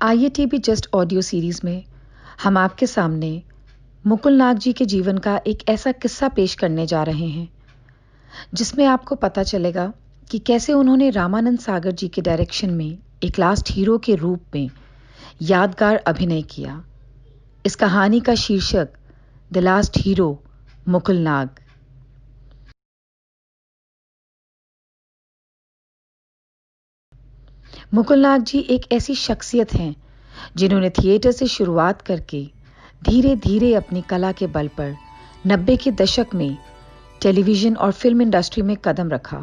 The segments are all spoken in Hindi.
आईएटीबी जस्ट ऑडियो सीरीज में हम आपके सामने मुकुल नाग जी के जीवन का एक ऐसा किस्सा पेश करने जा रहे हैं जिसमें आपको पता चलेगा कि कैसे उन्होंने रामानंद सागर जी के डायरेक्शन में एक लास्ट हीरो के रूप में यादगार अभिनय किया। इस कहानी का शीर्षक द लास्ट हीरो मुकुल नाग। मुकुल नाग जी एक ऐसी शख्सियत हैं जिन्होंने थिएटर से शुरुआत करके धीरे धीरे अपनी कला के बल पर 90 के दशक में टेलीविजन और फिल्म इंडस्ट्री में कदम रखा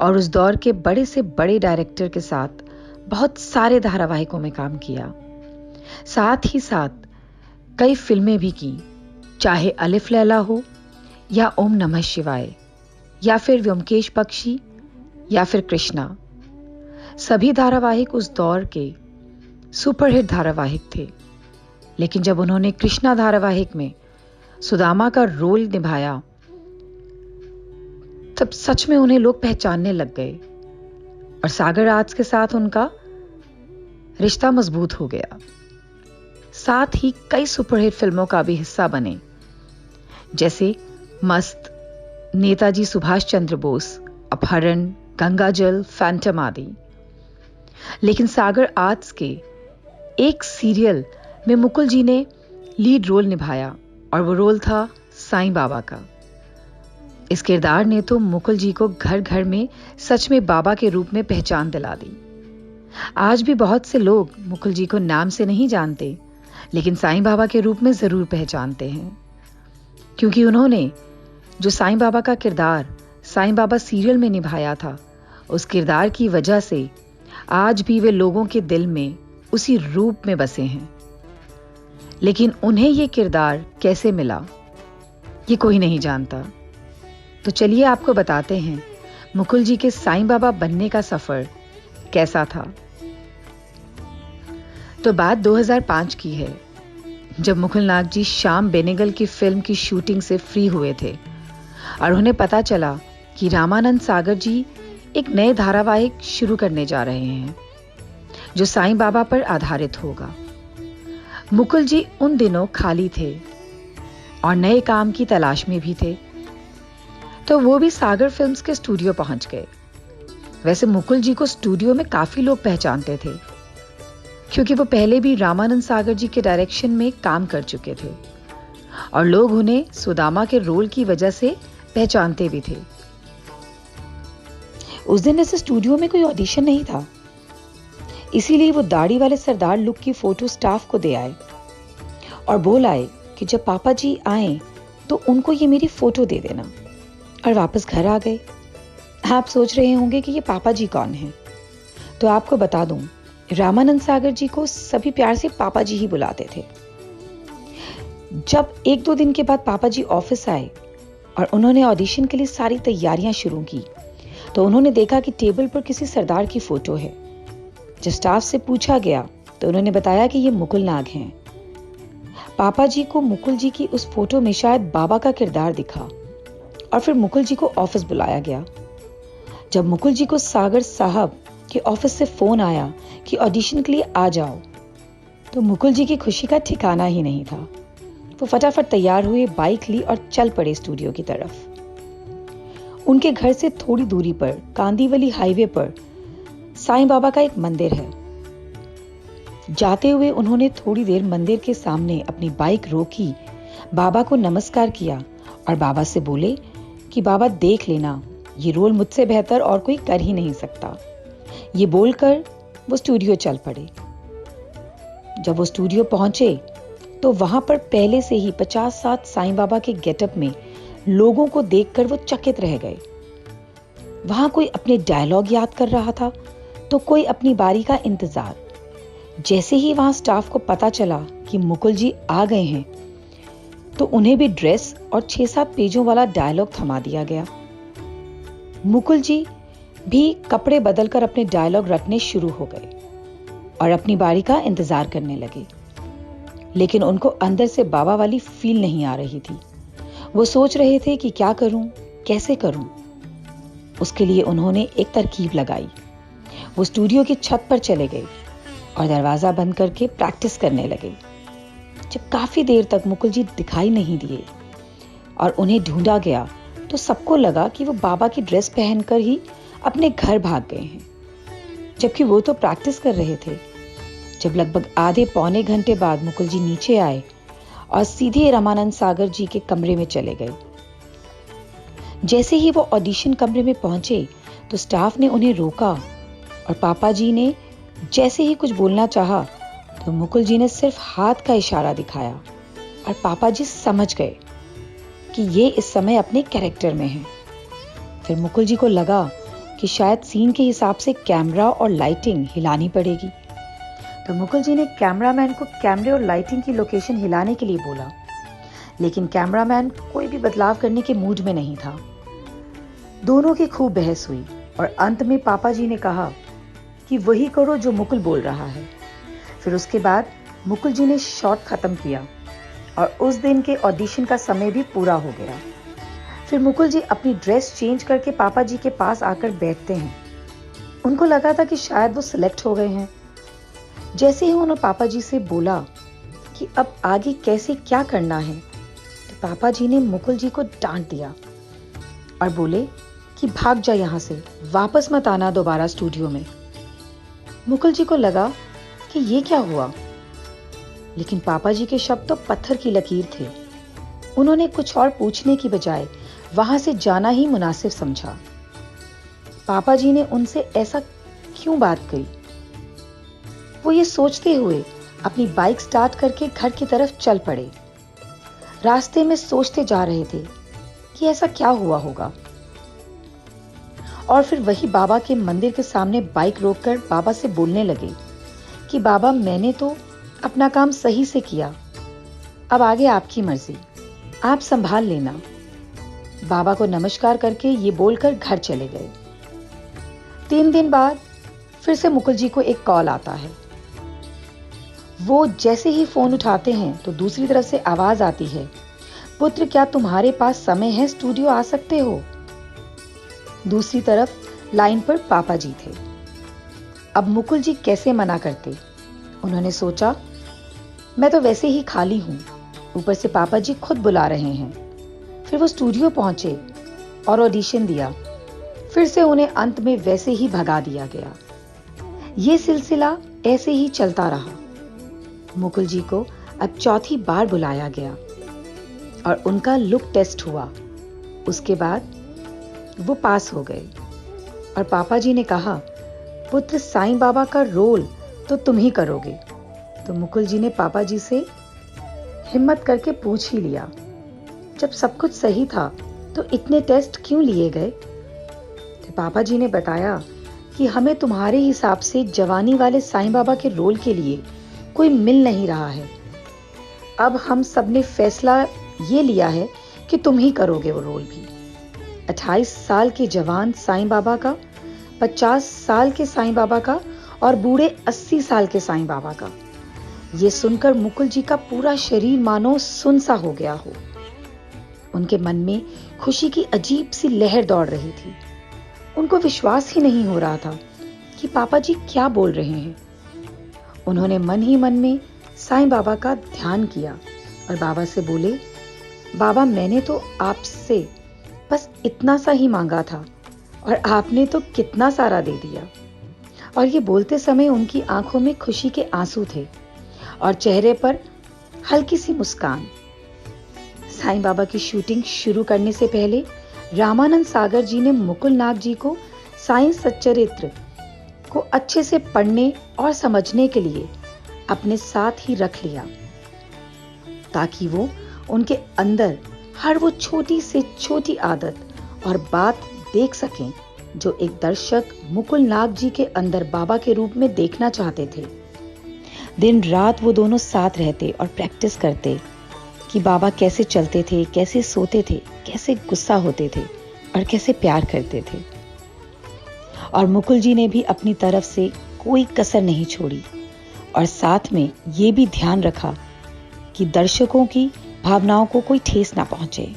और उस दौर के बड़े से बड़े डायरेक्टर के साथ बहुत सारे धारावाहिकों में काम किया। साथ ही साथ कई फिल्में भी की, चाहे अलिफ लैला हो या ओम नमः शिवाय या फिर व्योमकेश बख्शी या फिर कृष्णा। सभी धारावाहिक उस दौर के सुपरहिट धारावाहिक थे, लेकिन जब उन्होंने कृष्णा धारावाहिक में सुदामा का रोल निभाया तब सच में उन्हें लोग पहचानने लग गए और सागर आर्ट्स के साथ उनका रिश्ता मजबूत हो गया। साथ ही कई सुपरहिट फिल्मों का भी हिस्सा बने, जैसे मस्त, नेताजी सुभाष चंद्र बोस, अपहरण, गंगाजल, फैंटम आदि। लेकिन सागर आर्ट्स के एक सीरियल में मुकुल जी ने लीड रोल निभाया और वो रोल था साईं बाबा का। इस किरदार ने तो मुकुल जी को घर घर में सच में बाबा के रूप में पहचान दिला दी। आज भी बहुत से लोग मुकुल जी को नाम से नहीं जानते, लेकिन साईं बाबा के रूप में जरूर पहचानते हैं, क्योंकि उन्होंने जो साईं बाबा का किरदार साईं बाबा सीरियल में निभाया था, उस किरदार की वजह से आज भी वे लोगों के दिल में उसी रूप में बसे हैं। लेकिन उन्हें यह किरदार कैसे मिला, ये कोई नहीं जानता। तो चलिए आपको बताते हैं मुकुल जी के साईं बाबा बनने का सफर कैसा था। तो बात 2005 की है, जब मुकुल नाग जी श्याम बेनेगल की फिल्म की शूटिंग से फ्री हुए थे और उन्हें पता चला कि रामानंद सागर जी एक नए धारावाहिक शुरू करने जा रहे हैं जो साईं बाबा पर आधारित होगा। मुकुल जी उन दिनों खाली थे और नए काम की तलाश में भी थे, तो वो भी सागर फिल्म्स के स्टूडियो पहुंच गए। वैसे मुकुल जी को स्टूडियो में काफी लोग पहचानते थे, क्योंकि वो पहले भी रामानंद सागर जी के डायरेक्शन में काम कर चुके थे और लोग उन्हें सुदामा के रोल की वजह से पहचानते भी थे। उस दिन ऐसे स्टूडियो में कोई ऑडिशन नहीं था, इसीलिए वो दाढ़ी वाले सरदार लुक की फोटो स्टाफ को दे आए और बोल आए कि जब पापा जी आए तो उनको ये मेरी फोटो दे देना, और वापस घर आ गए। आप सोच रहे होंगे कि ये पापा जी कौन हैं? तो आपको बता दूं, रामानंद सागर जी को सभी प्यार से पापा जी ही बुलाते थे। जब 1-2 दिन के बाद पापा जी ऑफिस आए और उन्होंने ऑडिशन के लिए सारी तैयारियां शुरू की, तो उन्होंने देखा कि टेबल पर किसी सरदार की फोटो है। जब स्टाफ से पूछा गया तो उन्होंने बताया कि ये मुकुल नाग हैं। पापा जी को मुकुल जी की उस फोटो में शायद बाबा का किरदार दिखा और फिर मुकुल जी को ऑफिस बुलाया गया। जब मुकुल जी को सागर साहब के ऑफिस से फोन आया कि ऑडिशन के लिए आ जाओ, तो मुकुल जी की खुशी का ठिकाना ही नहीं था। वो फटाफट तैयार हुए, बाइक ली और चल पड़े स्टूडियो की तरफ। उनके घर से थोड़ी दूरी पर कांदीवली हाईवे पर साईं बाबा का एक मंदिर है। जाते हुए उन्होंने थोड़ी देर मंदिर के सामने अपनी बाइक रोकी, बाबा को नमस्कार किया और बाबा से बोले कि बाबा देख लेना, ये रोल मुझसे बेहतर और कोई कर ही नहीं सकता। ये बोलकर वो स्टूडियो चल पड़े। जब वो स्टूडियो पहुंचे तो वहां पर पहले से ही 50-60 साईं बाबा के गेटअप में लोगों को देखकर वो चकित रह गए। वहां कोई अपने डायलॉग याद कर रहा था तो कोई अपनी बारी का इंतजार। जैसे ही वहां स्टाफ को पता चला कि मुकुल जी आ गए हैं, तो उन्हें भी ड्रेस और 6-7 पेजों वाला डायलॉग थमा दिया गया। मुकुल जी भी कपड़े बदलकर अपने डायलॉग रटने शुरू हो गए और अपनी बारी का इंतजार करने लगे। लेकिन उनको अंदर से बाबा वाली फील नहीं आ रही थी। वो सोच रहे थे कि क्या करूं, कैसे करूं। उसके लिए उन्होंने एक तरकीब लगाई। वो स्टूडियो की छत पर चले गए और दरवाजा बंद करके प्रैक्टिस करने लगे। जब काफी देर तक मुकुल जी दिखाई नहीं दिए और उन्हें ढूंढा गया तो सबको लगा कि वो बाबा की ड्रेस पहनकर ही अपने घर भाग गए हैं, जबकि वो तो प्रैक्टिस कर रहे थे। जब लगभग आधे पौने घंटे बाद मुकुल जी नीचे आए और सीधे रामानंद सागर जी के कमरे में चले गए। जैसे ही वो ऑडिशन कमरे में पहुंचे तो स्टाफ ने उन्हें रोका और पापा जी ने जैसे ही कुछ बोलना चाहा तो मुकुल जी ने सिर्फ हाथ का इशारा दिखाया और पापा जी समझ गए कि ये इस समय अपने कैरेक्टर में हैं। फिर मुकुल जी को लगा कि शायद सीन के हिसाब से कैमरा और लाइटिंग हिलानी पड़ेगी, तो मुकुल जी ने कैमरामैन को कैमरे और लाइटिंग की लोकेशन हिलाने के लिए बोला, लेकिन कैमरामैन कोई भी बदलाव करने के मूड में नहीं था। दोनों की खूब बहस हुई और अंत में पापा जी ने कहा कि वही करो जो मुकुल बोल रहा है। फिर उसके बाद मुकुल जी ने शॉट खत्म किया और उस दिन के ऑडिशन का समय भी पूरा हो गया। फिर मुकुल जी अपनी ड्रेस चेंज करके पापा जी के पास आकर बैठते हैं। उनको लगा था कि शायद वो सिलेक्ट हो गए हैं। जैसे ही उन्होंने पापा जी से बोला कि अब आगे कैसे क्या करना है, तो पापा जी ने मुकुल जी को डांट दिया और बोले कि भाग जा यहाँ से, वापस मत आना दोबारा स्टूडियो में। मुकुल जी को लगा कि ये क्या हुआ, लेकिन पापा जी के शब्द तो पत्थर की लकीर थे। उन्होंने कुछ और पूछने की बजाय वहां से जाना ही मुनासिब समझा। पापा जी ने उनसे ऐसा क्यों बात कही, वो ये सोचते हुए अपनी बाइक स्टार्ट करके घर की तरफ चल पड़े। रास्ते में सोचते जा रहे थे कि ऐसा क्या हुआ होगा, और फिर वही बाबा के मंदिर के सामने बाइक रोककर बाबा से बोलने लगे कि बाबा, मैंने तो अपना काम सही से किया, अब आगे आपकी मर्जी, आप संभाल लेना। बाबा को नमस्कार करके ये बोलकर घर चले गए। 3 दिन बाद फिर से मुकुल जी को एक कॉल आता है। वो जैसे ही फोन उठाते हैं तो दूसरी तरफ से आवाज आती है, पुत्र क्या तुम्हारे पास समय है, स्टूडियो आ सकते हो। दूसरी तरफ लाइन पर पापा जी थे। अब मुकुल जी कैसे मना करते। उन्होंने सोचा, मैं तो वैसे ही खाली हूं, ऊपर से पापा जी खुद बुला रहे हैं। फिर वो स्टूडियो पहुंचे और ऑडिशन दिया। फिर से उन्हें अंत में वैसे ही भगा दिया गया। ये सिलसिला ऐसे ही चलता रहा। मुकुल जी को अब चौथी बार बुलाया गया और उनका लुक टेस्ट हुआ। उसके बाद वो पास हो गए और पापा जी ने कहा, पुत्र साईं बाबा का रोल तो तुम ही करोगे। तो मुकुल जी ने पापा जी से हिम्मत करके पूछ ही लिया, जब सब कुछ सही था तो इतने टेस्ट क्यों लिए गए। तो पापा जी ने बताया कि हमें तुम्हारे हिसाब से जवानी वाले साईं बाबा के रोल के लिए कोई मिल नहीं रहा है। अब हम सब ने फैसला ये लिया है कि तुम ही करोगे वो रोल भी। 28 साल के जवान साईं बाबा का, 50 साल के साईं बाबा का और बूढ़े 80 साल के साईं बाबा का। ये सुनकर मुकुल जी का पूरा शरीर मानो सुन सा हो गया हो। उनके मन में खुशी की अजीब सी लहर दौड़ रही थी। उनको विश्वास ही नहीं हो रहा था कि पापा जी क्या बोल रहे हैं। उन्होंने मन ही मन में साईं बाबा का ध्यान किया और बाबा से बोले, बाबा मैंने तो आपसे बस इतना सा ही मांगा था और आपने तो कितना सारा दे दिया। और ये बोलते समय उनकी आंखों में खुशी के आंसू थे और चेहरे पर हल्की सी मुस्कान। साईं बाबा की शूटिंग शुरू करने से पहले रामानंद सागर जी ने मुकुल नाग जी को साईं सच्चरित्र को अच्छे से पढ़ने और समझने के लिए अपने साथ ही रख लिया, ताकि वो उनके अंदर हर वो छोटी से छोटी आदत और बात देख सकें जो एक दर्शक मुकुल नाग जी के अंदर बाबा के रूप में देखना चाहते थे। दिन रात वो दोनों साथ रहते और प्रैक्टिस करते कि बाबा कैसे चलते थे, कैसे सोते थे, कैसे गुस्सा होते थे और कैसे प्यार करते थे। और मुकुल जी ने भी अपनी तरफ से कोई कसर नहीं छोड़ी और साथ में ये भी ध्यान रखा कि दर्शकों की भावनाओं को कोई ठेस ना पहुंचे।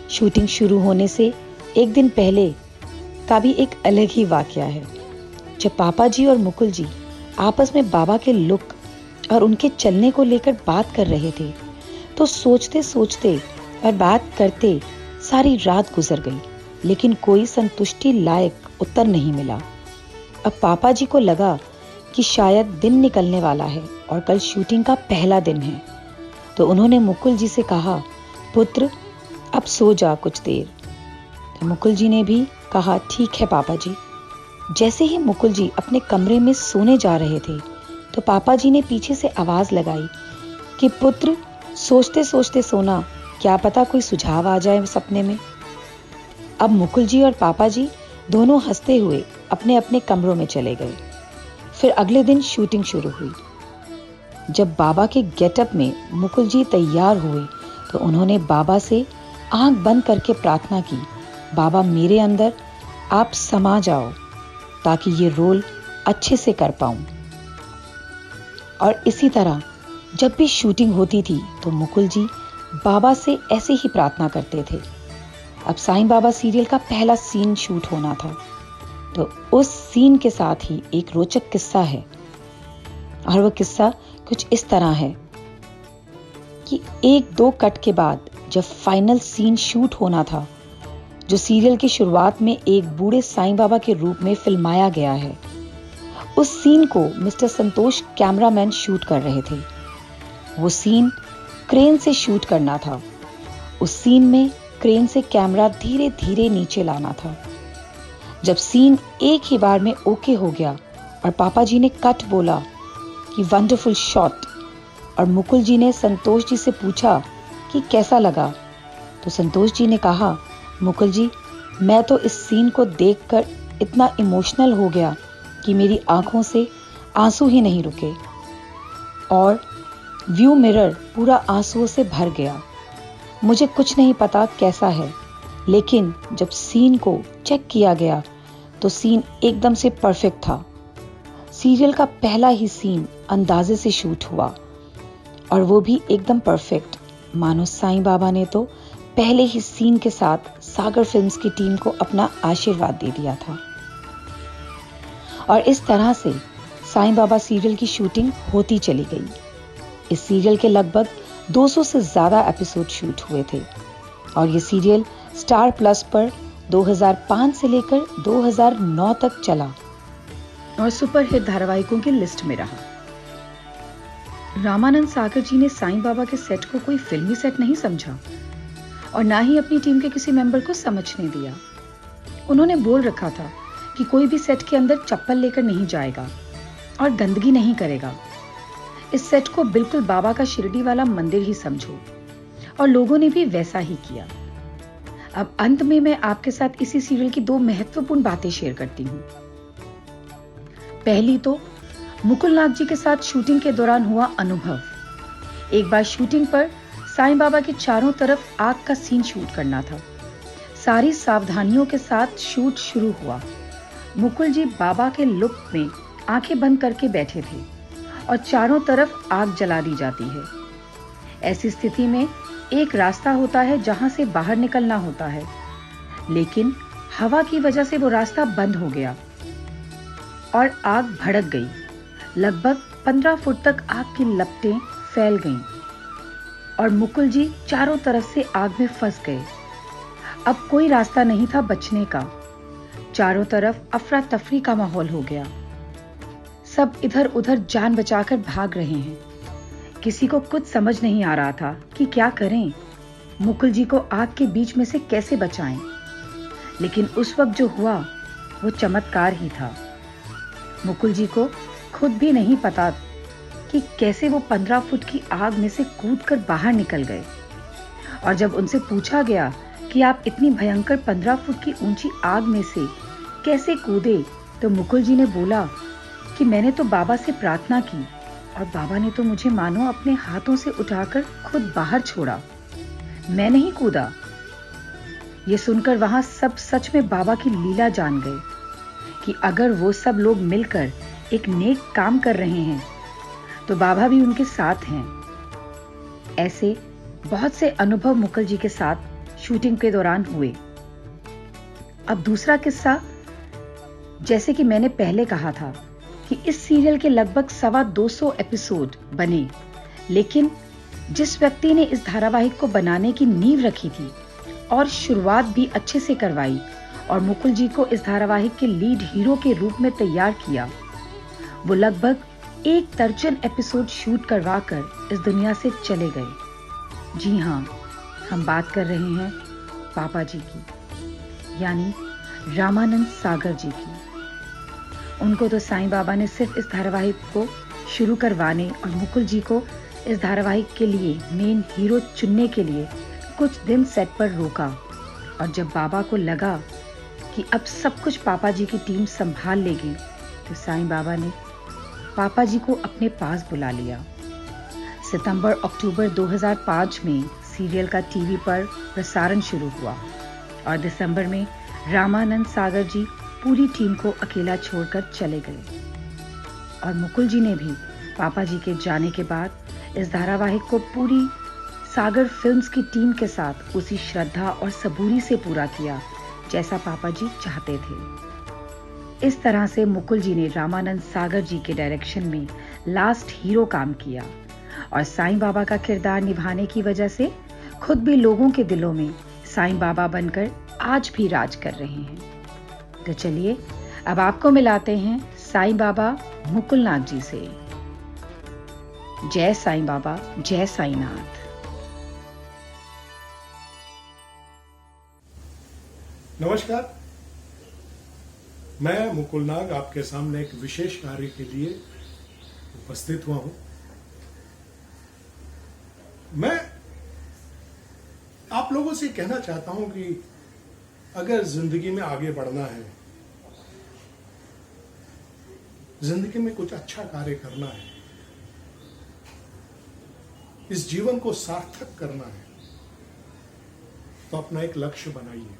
शूटिंग शुरू होने से एक दिन पहले का भी एक अलग ही वाकया है। जब पापा जी और मुकुल जी आपस में बाबा के लुक और उनके चलने को लेकर बात कर रहे थे, तो सोचते सोचते और बात करते सारी रात गुजर गई, लेकिन कोई संतुष्टि लायक उत्तर नहीं मिला। अब पापा जी को लगा कि शायद दिन निकलने वाला है और कल शूटिंग का पहला दिन है, तो उन्होंने मुकुल जी से कहा, पुत्र अब सो जा कुछ देर। तो मुकुल जी ने भी कहा, ठीक है पापा जी। जैसे ही मुकुल जी अपने कमरे में सोने जा रहे थे, तो पापा जी ने पीछे से आवाज लगाई कि पुत्र सोचते सोचते सोना, क्या पता कोई सुझाव आ जाए सपने में। अब मुकुल जी और पापा जी दोनों हंसते हुए अपने अपने कमरों में चले गए। फिर अगले दिन शूटिंग शुरू हुई। जब बाबा के गेटअप में मुकुल जी तैयार हुए, तो उन्होंने बाबा से आंख बंद करके प्रार्थना की, बाबा मेरे अंदर आप समा जाओ ताकि ये रोल अच्छे से कर पाऊं। और इसी तरह जब भी शूटिंग होती थी तो मुकुल जी बाबा से ऐसे ही प्रार्थना करते थे। अब साईं बाबा सीरियल का पहला सीन शूट होना था, तो उस सीन के साथ ही एक रोचक किस्सा है। और वह किस्सा कुछ इस तरह है कि 1-2 कट के बाद जब फाइनल सीन शूट होना था, जो सीरियल की शुरुआत में एक बूढ़े साईं बाबा के रूप में फिल्माया गया है, उस सीन को मिस्टर संतोष कैमरामैन शूट कर रहे थे। वो सीन क्रेन से शूट करना था। उस सीन में क्रेन से कैमरा धीरे धीरे नीचे लाना था। जब सीन एक ही बार में ओके हो गया और पापा जी ने कट बोला कि वंडरफुल शॉट, और मुकुल जी ने संतोष जी से पूछा कि कैसा लगा, तो संतोष जी ने कहा, मुकुल जी मैं तो इस सीन को देखकर इतना इमोशनल हो गया कि मेरी आंखों से आंसू ही नहीं रुके और व्यू मिरर पूरा आंसुओं से भर गया। मुझे कुछ नहीं पता कैसा है, लेकिन जब सीन को चेक किया गया तो सीन एकदम से परफेक्ट था। सीरियल का पहला ही सीन अंदाजे से शूट हुआ और वो भी एकदम परफेक्ट, मानो साईं बाबा ने तो पहले ही सीन के साथ सागर फिल्म्स की टीम को अपना आशीर्वाद दे दिया था। और इस तरह से साईं बाबा सीरियल की शूटिंग होती चली गई। इस सीरियल के लगभग 200 से ज्यादा एपिसोड शूट हुए थे और ये सीरियल स्टार प्लस पर 2005 से लेकर 2009 तक चला और सुपरहिट धारावाहिकों की लिस्ट में रहा। रामानंद सागर जी ने साईं बाबा के सेट को कोई फिल्मी सेट नहीं समझा और ना ही अपनी टीम के किसी मेंबर को समझने दिया। उन्होंने बोल रखा था कि कोई भी सेट के अंदर चप्पल लेकर नहीं जाएगा और गंदगी नहीं करेगा। इस सेट को बिल्कुल बाबा का शिरडी वाला मंदिर ही समझो, और लोगों ने भी वैसा ही किया। अब अंत में मैं आपके साथ इसी सीरियल की 2 महत्वपूर्ण बातें शेयर करती हूँ। पहली तो मुकुल नाग जी के साथ शूटिंग के दौरान हुआ अनुभव। एक बार शूटिंग पर साईं बाबा के चारों तरफ आग का सीन शूट करना था। सारी सावधानियों के साथ शूट शुरू हुआ। मुकुल जी बाबा के लुक में आंखें बंद करके बैठे थे और चारों तरफ आग जला दी जाती है। ऐसी स्थिति में एक रास्ता होता है जहां से बाहर निकलना होता है, लेकिन हवा की वजह से वो रास्ता बंद हो गया और आग भड़क गई। लगभग 15 फुट तक आग की लपटें फैल गईं और मुकुल जी चारों तरफ से आग में फंस गए। अब कोई रास्ता नहीं था बचने का। चारों तरफ अफरा तफरी का माहौल हो गया। सब इधर उधर जान बचाकर भाग रहे हैं। किसी को कुछ समझ नहीं आ रहा था कि क्या करें, मुकुल जी को आग के बीच में से कैसे बचाएं। लेकिन उस वक्त जो हुआ वो चमत्कार ही था। मुकुल जी को खुद भी नहीं पता कि कैसे वो 15 फुट की आग में से कूदकर बाहर निकल गए। और जब उनसे पूछा गया कि आप इतनी भयंकर 15 फुट की ऊंची आग में से कैसे कूदे, तो मुकुल जी ने बोला कि मैंने तो बाबा से प्रार्थना की और बाबा ने तो मुझे मानो अपने हाथों से उठाकर खुद बाहर छोड़ा, मैं नहीं कूदा। ये सुनकर वहां सब सच में बाबा की लीला जान गए कि अगर वो सब लोग मिलकर एक नेक काम कर रहे हैं तो बाबा भी उनके साथ हैं। ऐसे बहुत से अनुभव मुकुल जी के साथ शूटिंग के दौरान हुए। अब दूसरा किस्सा, जैसे कि मैंने पहले कहा था कि इस सीरियल के लगभग 225 एपिसोड बने, लेकिन जिस व्यक्ति ने इस धारावाहिक को बनाने की नींव रखी थी और शुरुआत भी अच्छे से करवाई और मुकुल जी को इस धारावाहिक के लीड हीरो के रूप में तैयार किया, वो लगभग 1 दर्जन एपिसोड शूट करवाकर इस दुनिया से चले गए। जी हाँ, हम बात कर रहे हैं पापा जी की, यानी रामानंद सागर जी की। उनको तो साईं बाबा ने सिर्फ इस धारावाहिक को शुरू करवाने और मुकुल जी को इस धारावाहिक के लिए मेन हीरो चुनने के लिए कुछ दिन सेट पर रोका, और जब बाबा को लगा कि अब सब कुछ पापा जी की टीम संभाल लेगी, तो साईं बाबा ने पापा जी को अपने पास बुला लिया। सितंबर-अक्टूबर 2005 में सीरियल का टीवी पर प्रसारण शुरू हुआ और दिसंबर में रामानंद सागर जी पूरी टीम को अकेला छोड़कर चले गए। और मुकुल जी ने भी पापा जी के जाने के बाद इस धारावाहिक को पूरी सागर फिल्म्स की टीम के साथ उसी श्रद्धा और सबूरी से पूरा किया जैसा पापा जी चाहते थे। इस तरह से मुकुल जी ने रामानंद सागर जी के डायरेक्शन में लास्ट हीरो काम किया और साईं बाबा का किरदार निभाने की वजह से खुद भी लोगों के दिलों में साईं बाबा बनकर आज भी राज कर रहे हैं। तो चलिए अब आपको मिलाते हैं साईं बाबा मुकुल नाग जी से। जय साईं बाबा, जय साईंनाथ। नमस्कार, मैं मुकुल नाग आपके सामने एक विशेष कार्य के लिए उपस्थित हुआ हूं। मैं आप लोगों से कहना चाहता हूं कि अगर जिंदगी में आगे बढ़ना है, जिंदगी में कुछ अच्छा कार्य करना है, इस जीवन को सार्थक करना है, तो अपना एक लक्ष्य बनाइए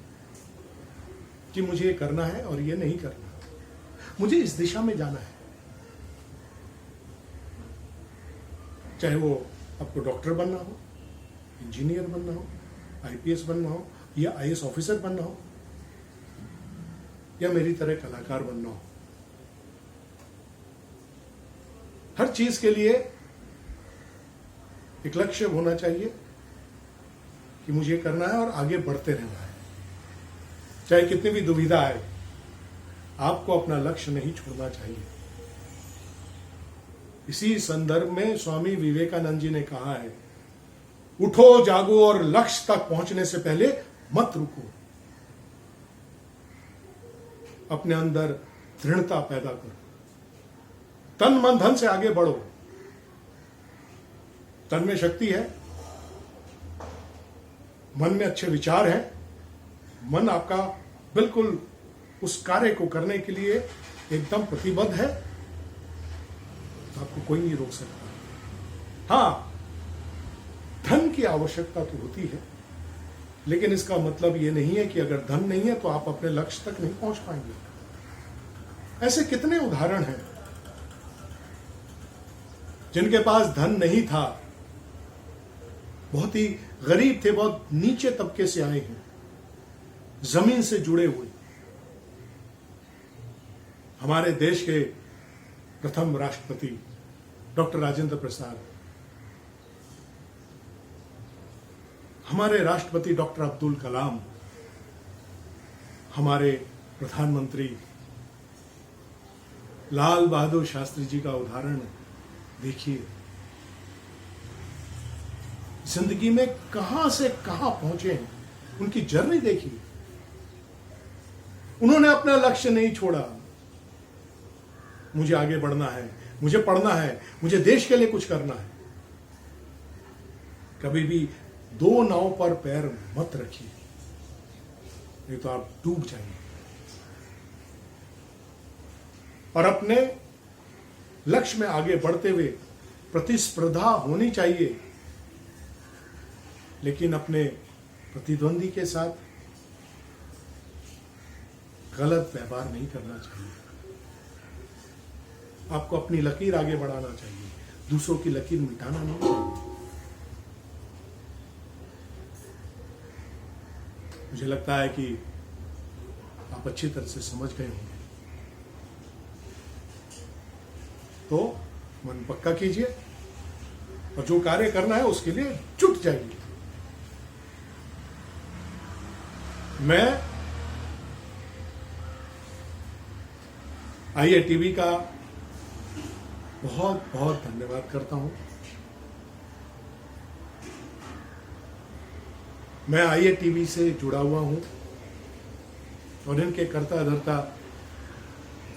कि मुझे ये करना है और ये नहीं करना, मुझे इस दिशा में जाना है। चाहे वो आपको डॉक्टर बनना हो, इंजीनियर बनना हो, आईपीएस बनना हो, या आईएएस ऑफिसर बनना हो, या मेरी तरह कलाकार बनना हो। हर चीज के लिए एक लक्ष्य होना चाहिए कि मुझे करना है और आगे बढ़ते रहना है। चाहे कितनी भी दुविधा आए, आपको अपना लक्ष्य नहीं छोड़ना चाहिए। इसी संदर्भ में स्वामी विवेकानंद जी ने कहा है, उठो जागो और लक्ष्य तक पहुंचने से पहले मत रुको। अपने अंदर दृढ़ता पैदा करो, तन मन धन से आगे बढ़ो। तन में शक्ति है, मन में अच्छे विचार है, मन आपका बिल्कुल उस कार्य को करने के लिए एकदम प्रतिबद्ध है, तो आपको कोई नहीं रोक सकता। हां, धन की आवश्यकता तो होती है, लेकिन इसका मतलब यह नहीं है कि अगर धन नहीं है तो आप अपने लक्ष्य तक नहीं पहुंच पाएंगे। ऐसे कितने उदाहरण हैं जिनके पास धन नहीं था, बहुत ही गरीब थे, बहुत नीचे तबके से आए हैं, जमीन से जुड़े हुए। हमारे देश के प्रथम राष्ट्रपति डॉक्टर राजेंद्र प्रसाद, हमारे राष्ट्रपति डॉक्टर अब्दुल कलाम, हमारे प्रधानमंत्री लाल बहादुर शास्त्री जी का उदाहरण देखिए। जिंदगी में कहां से कहां पहुंचे हैं, उनकी जर्नी देखिए। उन्होंने अपना लक्ष्य नहीं छोड़ा। मुझे आगे बढ़ना है, मुझे पढ़ना है, मुझे देश के लिए कुछ करना है। कभी भी दो नाव पर पैर मत रखिए, नहीं तो आप डूब जाएंगे। और अपने लक्ष्य में आगे बढ़ते हुए प्रतिस्पर्धा होनी चाहिए, लेकिन अपने प्रतिद्वंदी के साथ गलत व्यवहार नहीं करना चाहिए। आपको अपनी लकीर आगे बढ़ाना चाहिए, दूसरों की लकीर मिटाना नहीं चाहिए। मुझे लगता है कि आप अच्छी तरह से समझ गए होंगे। तो मन पक्का कीजिए और जो कार्य करना है उसके लिए जुट जाइए। मैं IATV का बहुत बहुत धन्यवाद करता हूं। मैं IATV से जुड़ा हुआ हूं और इनके कर्ता धर्ता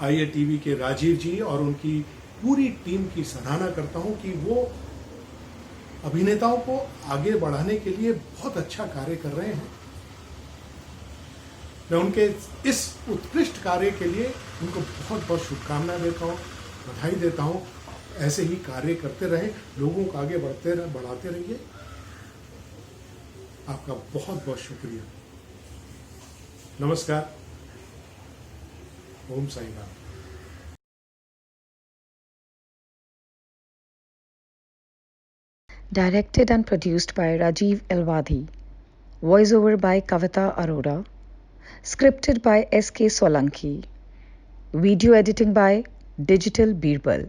IATV के राजीव जी और उनकी पूरी टीम की सराहना करता हूं कि वो अभिनेताओं को आगे बढ़ाने के लिए बहुत अच्छा कार्य कर रहे हैं। मैं उनके इस उत्कृष्ट कार्य के लिए उनको बहुत बहुत शुभकामनाएं देता हूं, बधाई देता हूं। ऐसे ही कार्य करते रहे, लोगों को आगे बढ़ाते रहिए। आपका बहुत बहुत शुक्रिया। नमस्कार। ओम Sai Ram. Directed and produced by Rajiv Elwadhi. Voiceover by Kavita Arora. Scripted by S.K. Solanki. Video editing by Digital Birbal.